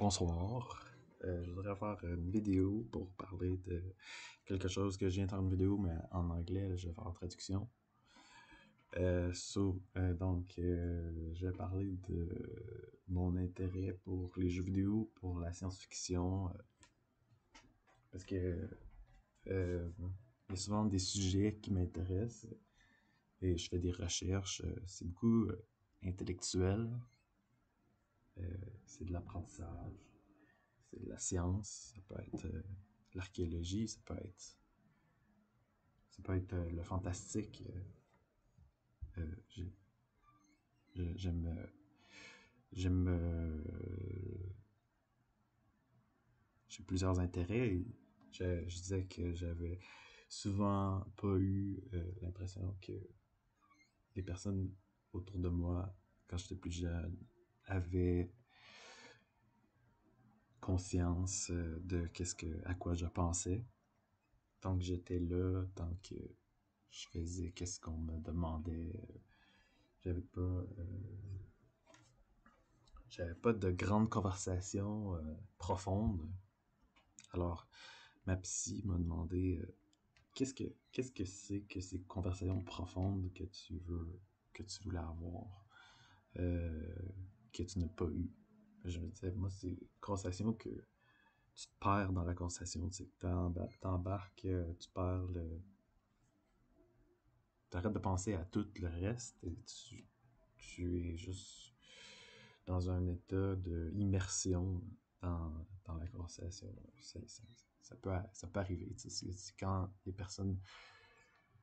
Bonsoir. Je voudrais faire une vidéo pour parler de quelque chose que je viens de faire une vidéo, mais en anglais, là, je vais faire en traduction. Je vais parler de mon intérêt pour les jeux vidéo, pour la science-fiction, parce que il y a souvent des sujets qui m'intéressent et je fais des recherches. C'est beaucoup intellectuel, c'est de l'apprentissage. C'est de la science, ça peut être l'archéologie, ça peut être le fantastique. Euh, j'ai- j'aime, j'aime, j'ai plusieurs intérêts. Et je disais que j'avais souvent pas eu l'impression que les personnes autour de moi, quand j'étais plus jeune, avaient conscience de à quoi je pensais. Tant que j'étais là, tant que je faisais qu'est-ce qu'on me demandait, j'avais pas, j'avais pas de grandes conversations profondes. Alors, ma psy m'a demandé qu'est-ce que c'est que ces conversations profondes que tu voulais avoir, euh, que tu n'as pas eu. Je me disais, moi, c'est une conversation que tu te perds dans la conversation, tu sais, t'embarques, tu perds t'arrêtes de penser à tout le reste et tu es juste dans un état d'immersion dans la conversation. Ça peut arriver. C'est quand les personnes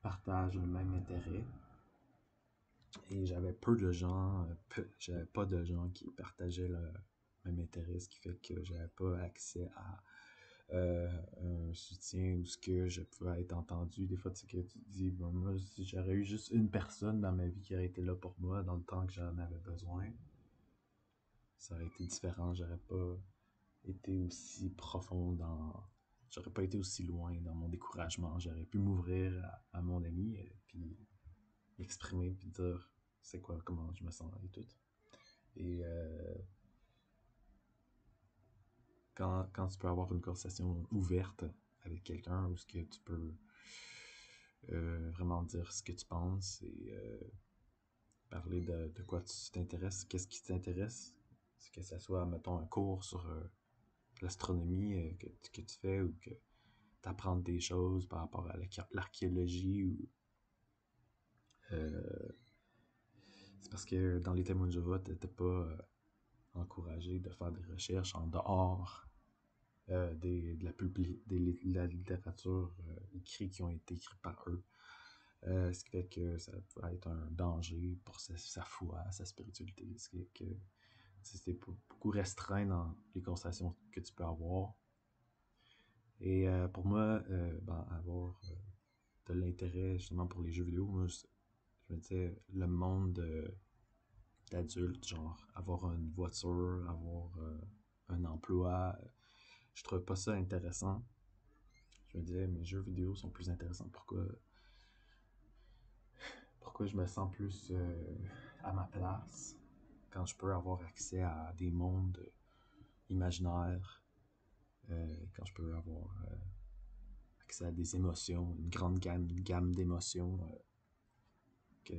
partagent le même intérêt. Et j'avais pas de gens qui partageaient le même intérêt, ce qui fait que j'avais pas accès à un soutien où ce que je pouvais être entendu. Des fois, tu sais que tu te dis, bon, moi, si j'aurais eu juste une personne dans ma vie qui aurait été là pour moi dans le temps que j'en avais besoin, ça aurait été différent. J'aurais pas été aussi profond j'aurais pas été aussi loin dans mon découragement. J'aurais pu m'ouvrir à mon ami, puis m'exprimer, puis dire c'est quoi, comment je me sens et tout. Et quand tu peux avoir une conversation ouverte avec quelqu'un où ce que tu peux vraiment dire ce que tu penses et parler de quoi tu t'intéresses, qu'est-ce qui t'intéresse, que ça soit, mettons, un cours sur l'astronomie que tu fais ou que tu apprends des choses par rapport à l'archéologie ou euh, c'est parce que dans les témoins de Jéhovah, t'étais pas encouragé de faire des recherches en dehors de la littérature écrite qui ont été écrites par eux. Ce qui fait que ça peut être un danger pour sa foi, sa spiritualité. Ce qui fait que c'est beaucoup restreint dans les conversations que tu peux avoir. Et pour moi, avoir de l'intérêt justement pour les jeux vidéo, moi, je me disais, le monde d'adulte, genre avoir une voiture, avoir un emploi, je trouvais pas ça intéressant. Je me disais, mes jeux vidéo sont plus intéressants. Pourquoi je me sens plus à ma place quand je peux avoir accès à des mondes imaginaires, quand je peux avoir accès à des émotions, une grande gamme d'émotions, que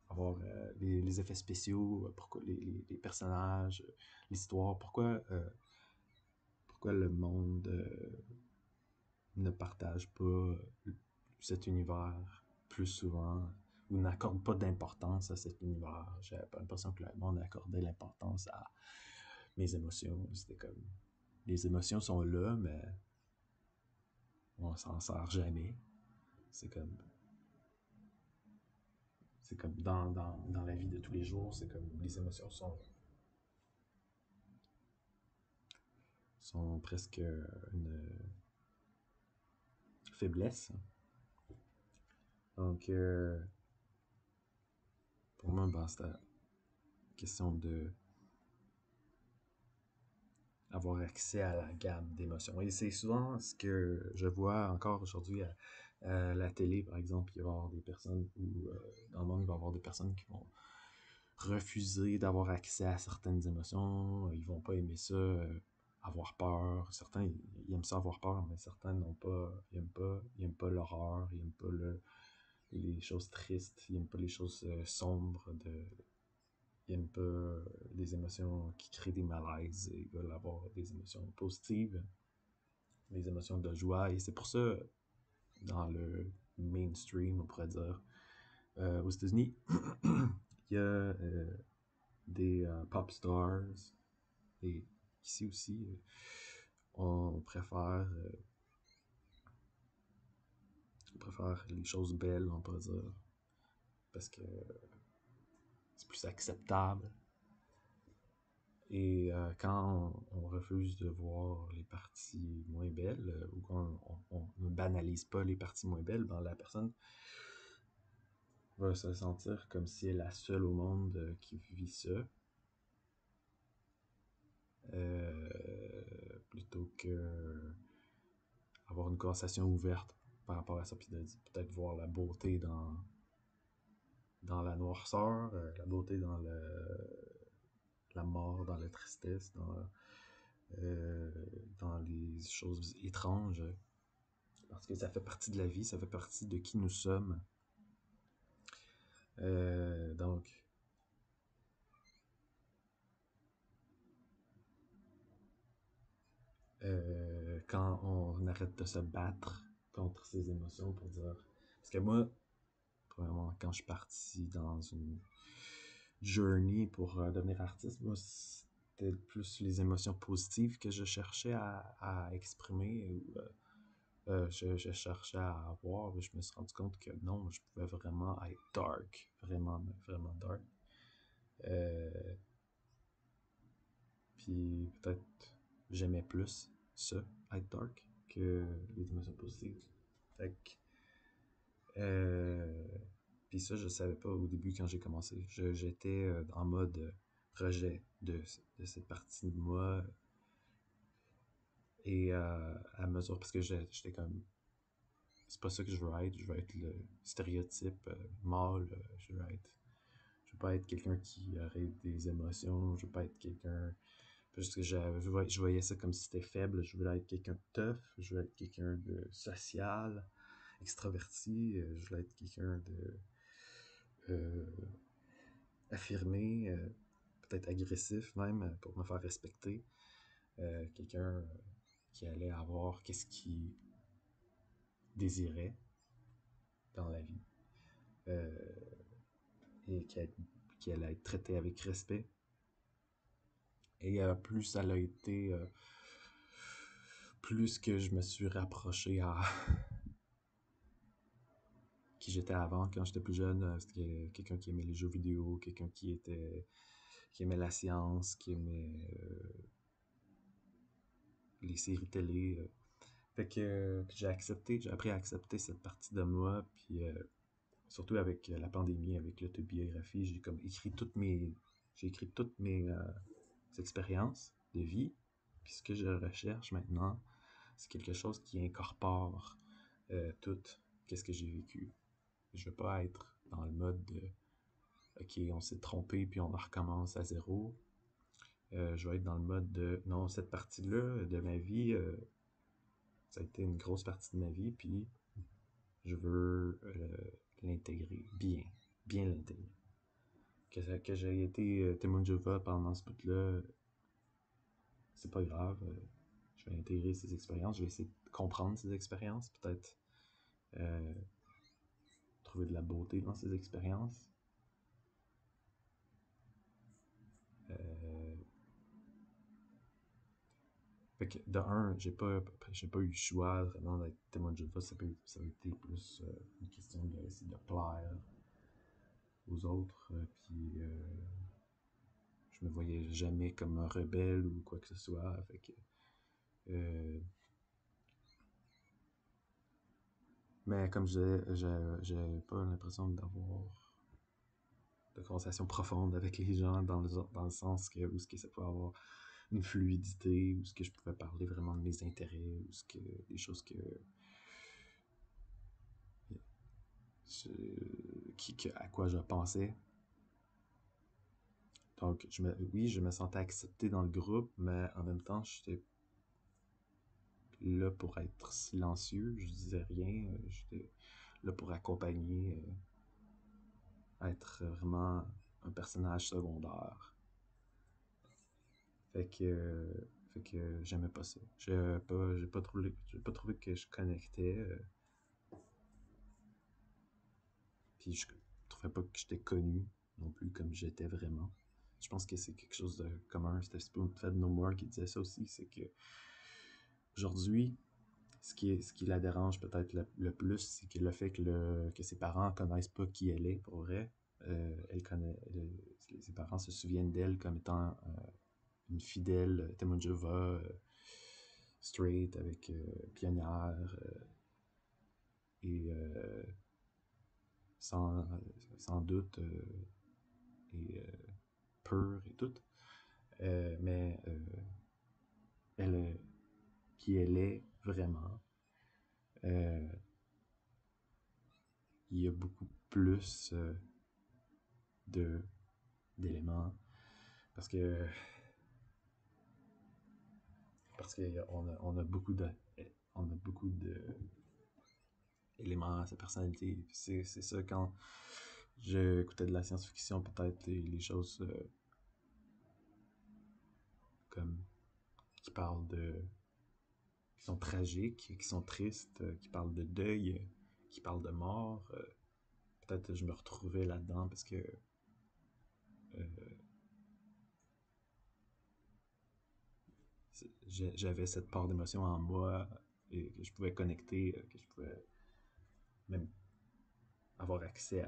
avoir les effets spéciaux, pourquoi les personnages, l'histoire, pourquoi le monde ne partage pas cet univers plus souvent ou n'accorde pas d'importance à cet univers. J'avais pas l'impression que le monde accordait l'importance à mes émotions. C'était comme, les émotions sont là, mais on s'en sert jamais. C'est comme, c'est comme dans la vie de tous les jours, c'est comme les émotions sont presque une faiblesse. Donc, pour moi, c'était une question de avoir accès à la gamme d'émotions. Et c'est souvent ce que je vois encore aujourd'hui à la télé, par exemple. Il va y avoir des personnes dans le monde, il va y avoir des personnes qui vont refuser d'avoir accès à certaines émotions, ils vont pas aimer ça, avoir peur. Certains, ils aiment ça avoir peur, mais certains n'ont pas, ils aiment pas l'horreur, ils aiment pas les choses tristes, ils aiment pas les choses sombres, ils aiment pas les émotions qui créent des malaises, ils veulent avoir des émotions positives, des émotions de joie, et c'est pour ça, dans le mainstream, on pourrait dire, aux États-Unis, il y a des pop stars, et ici aussi, on préfère les choses belles, on pourrait dire, parce que c'est plus acceptable. Et quand on refuse de voir les parties moins belles, ou qu'on ne banalise pas les parties moins belles, ben la personne va se sentir comme si elle est la seule au monde qui vit ça. Plutôt que avoir une conversation ouverte par rapport à ça, puis de peut-être voir la beauté dans la noirceur, la beauté dans la mort, dans la tristesse, dans les choses étranges, parce que ça fait partie de la vie, ça fait partie de qui nous sommes. Donc, quand on arrête de se battre contre ses émotions pour dire... Parce que moi, premièrement, quand je suis parti dans une journey pour devenir artiste, moi, c'était plus les émotions positives que je cherchais à exprimer, ou je cherchais à avoir, mais je me suis rendu compte que non, je pouvais vraiment être dark, vraiment, vraiment dark. Puis peut-être j'aimais plus ça, être dark, que les émotions positives. Fait que, puis ça, je savais pas au début quand j'ai commencé. J'étais en mode rejet de cette partie de moi. Et à mesure, parce que j'étais comme, c'est pas ça que je veux être le stéréotype mâle, je veux pas être quelqu'un qui aurait des émotions, je veux pas être quelqu'un, parce que je voyais ça comme si c'était faible, je voulais être quelqu'un de tough, je voulais être quelqu'un de social, extraverti, je voulais être quelqu'un de euh, affirmé, peut-être agressif même, pour me faire respecter, quelqu'un qui allait avoir qu'est-ce qu'il désirait dans la vie, euh, et qui allait être traité avec respect. Et plus ça l'a été, plus que je me suis rapproché à qui j'étais avant, quand j'étais plus jeune, c'était quelqu'un qui aimait les jeux vidéo, quelqu'un qui aimait la science, qui aimait les séries télé. Fait que j'ai appris à accepter cette partie de moi, puis surtout avec la pandémie, avec l'autobiographie, j'ai écrit toutes mes expériences de vie. Puis ce que je recherche maintenant, c'est quelque chose qui incorpore tout ce que j'ai vécu. Je veux pas être dans le mode de OK, on s'est trompé puis on recommence à zéro. Je vais être dans le mode de non, cette partie-là de ma vie, ça a été une grosse partie de ma vie, puis je veux l'intégrer bien l'intégrer. Que j'ai été témoin de Jéhovah pendant ce bout-là, c'est pas grave. Je vais intégrer ces expériences, je vais essayer de comprendre ces expériences, peut-être euh, trouver de la beauté dans ces expériences. Fait que, de un, j'ai pas eu le choix vraiment d'être témoin de Jéhovah. Ça a été plus une question d'essayer de plaire aux autres. Puis je me voyais jamais comme un rebelle ou quoi que ce soit. Fait que, euh, mais comme j'ai pas l'impression d'avoir de conversation profonde avec les gens dans le sens que où ce que ça peut avoir une fluidité, où ce que je pouvais parler vraiment de mes intérêts, où ce que des choses à quoi je pensais. Donc, oui, je me sentais accepté dans le groupe, mais en même temps, j'étais là pour être silencieux, je disais rien, j'étais là pour accompagner, être vraiment un personnage secondaire. Fait que j'aimais pas ça. J'ai pas trouvé que je connectais. Puis je trouvais pas que j'étais connu non plus comme j'étais vraiment. Je pense que c'est quelque chose de commun. C'était Spoonfed No More qui disait ça aussi. C'est que aujourd'hui, ce qui la dérange peut-être le plus, c'est que le fait que ses parents connaissent pas qui elle est pour vrai. Ses parents se souviennent d'elle comme étant une fidèle témoin de Jéhovah, straight, avec pionnière, et sans, sans doute, et pure et tout. Mais elle, qui elle est vraiment, euh, il y a beaucoup plus de d'éléments parce que on a beaucoup de éléments à sa personnalité. C'est ça quand j'écoutais de la science-fiction, peut-être les choses comme qui parlent qui sont tragiques, qui sont tristes, qui parlent de deuil, qui parlent de mort. Peut-être que je me retrouvais là-dedans parce que euh, j'avais cette part d'émotion en moi et que je pouvais connecter, que je pouvais même avoir accès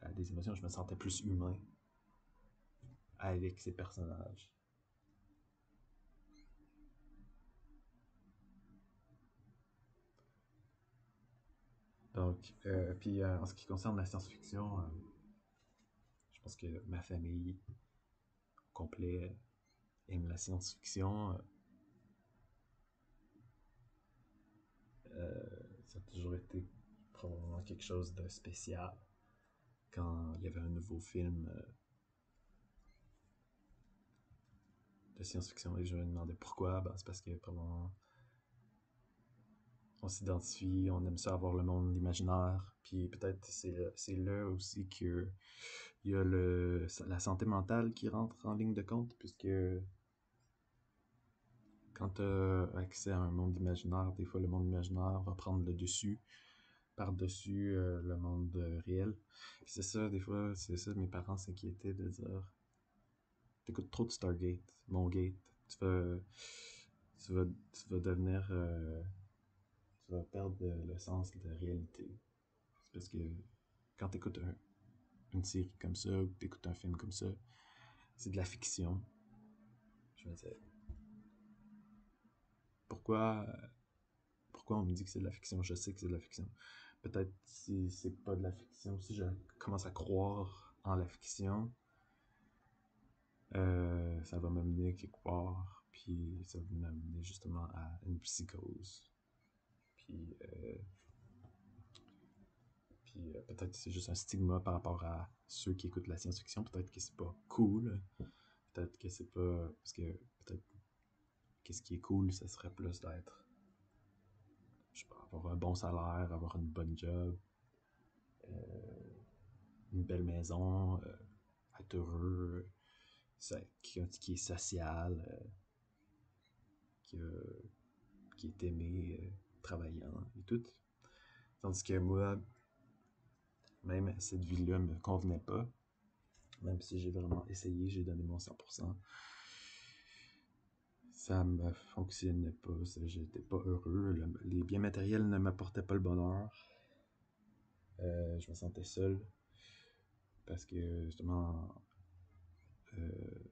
à des émotions. Je me sentais plus humain avec ces personnages. Donc, puis en ce qui concerne la science-fiction, je pense que ma famille au complet aime la science-fiction. Ça a toujours été probablement quelque chose de spécial quand il y avait un nouveau film de science-fiction et je me demandais pourquoi. Ben, c'est parce que probablement on s'identifie, on aime ça avoir le monde imaginaire, puis peut-être c'est là aussi que il y a la santé mentale qui rentre en ligne de compte, puisque quand tu as accès à un monde imaginaire, des fois le monde imaginaire va prendre le dessus par-dessus le monde réel. Puis c'est ça, des fois, c'est ça, mes parents s'inquiétaient de dire t'écoutes trop de Stargate, mon gate, tu vas devenir, tu vas perdre le sens de la réalité. C'est parce que quand t'écoutes une série comme ça, ou t'écoutes un film comme ça, c'est de la fiction. Je me disais, pourquoi, pourquoi on me dit que c'est de la fiction? Je sais que c'est de la fiction. Peut-être si c'est pas de la fiction, si je commence à croire en la fiction, ça va m'amener quelque part, puis ça va m'amener justement à une psychose. Puis, peut-être que c'est juste un stigma par rapport à ceux qui écoutent la science-fiction. Peut-être que c'est pas cool. Peut-être que c'est pas. Parce que peut-être que ce qui est cool, ça serait plus d'être. Je sais pas, avoir un bon salaire, avoir une bonne job, une belle maison, être heureux, qui est social, qui, qui est aimé, travaillant et tout. Tandis que moi, même cette vie-là me convenait pas. Même si j'ai vraiment essayé, j'ai donné mon 100%. Ça me fonctionnait pas, j'étais pas heureux. Les biens matériels ne m'apportaient pas le bonheur. Je me sentais seul parce que justement, euh,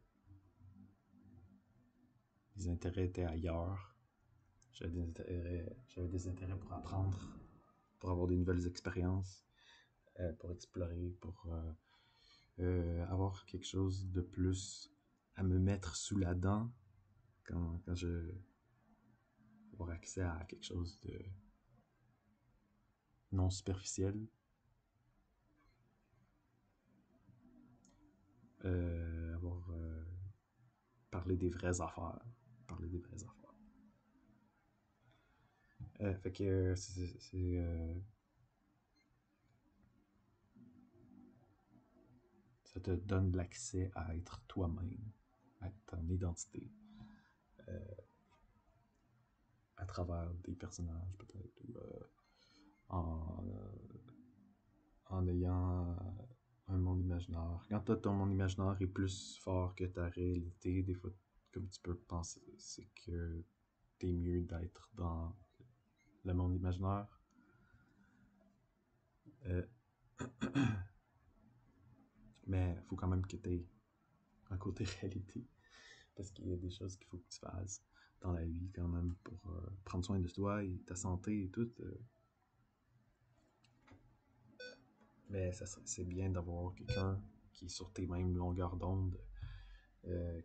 les intérêts étaient ailleurs. J'avais des intérêts pour apprendre, pour avoir des nouvelles expériences, pour explorer, pour avoir quelque chose de plus à me mettre sous la dent quand je avoir accès à quelque chose de non superficiel. Avoir parler des vraies affaires. Parler des vraies affaires. Fait que ça te donne l'accès à être toi-même, à ton identité, euh, à travers des personnages peut-être, ou en ayant un monde imaginaire. Quand ton monde imaginaire est plus fort que ta réalité, des fois, comme tu peux penser, c'est que t'es mieux d'être dans le monde imaginaire. Euh, mais il faut quand même que t'aies un côté réalité. Parce qu'il y a des choses qu'il faut que tu fasses dans la vie quand même pour prendre soin de toi et ta santé et tout. Mais c'est bien d'avoir quelqu'un qui est sur tes mêmes longueurs d'onde,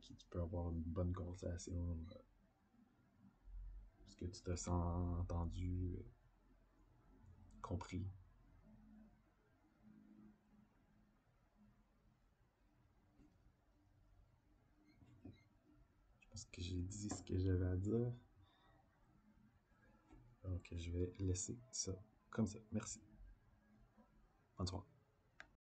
qui tu peux avoir une bonne conversation, parce que tu te sens entendu, compris. Je pense que j'ai dit ce que j'avais à dire. Donc je vais laisser ça comme ça. Merci. Bonne soirée.